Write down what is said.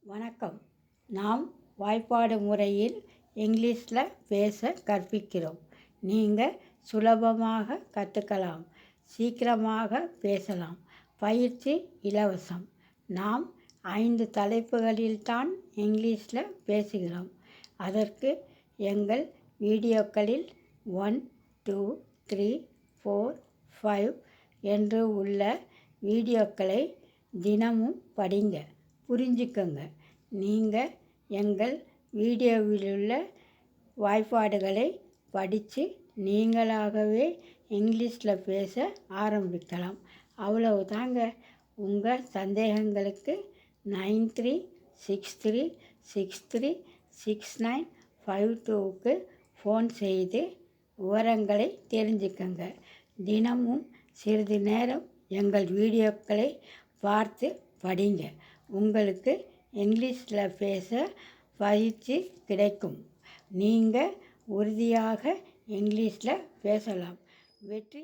வணக்கம். நாம் வாய்ப்பாடு முறையில் இங்கிலீஷில் பேச கற்பிக்கிறோம். நீங்கள் சுலபமாக கற்றுக்கலாம், சீக்கிரமாக பேசலாம். பயிற்சி இலவசம். நாம் 5 தலைப்புகளில்தான் இங்கிலீஷில் பேசுகிறோம். அதற்கு எங்கள் வீடியோக்களில் 1, 2, 3, 4, 5 என்று உள்ள வீடியோக்களை தினமும் படிங்க, புரிஞ்சுக்கங்க. நீங்கள் எங்கள் வீடியோவிலுள்ள வாய்ப்பாடுகளை படித்து நீங்களாகவே இங்கிலீஷில் பேச ஆரம்பிக்கலாம். அவ்வளவு தாங்க. உங்கள் சந்தேகங்களுக்கு 9363636952க்கு ஃபோன் செய்து விவரங்களை தெரிஞ்சுக்கங்க. தினமும் சிறிது நேரம் எங்கள் வீடியோக்களை பார்த்து படிங்க. உங்களுக்கு இங்கிலீஷில் பேச பயிற்சி கிடைக்கும். நீங்கள் உறுதியாக இங்கிலீஷில் பேசலாம். வெற்றி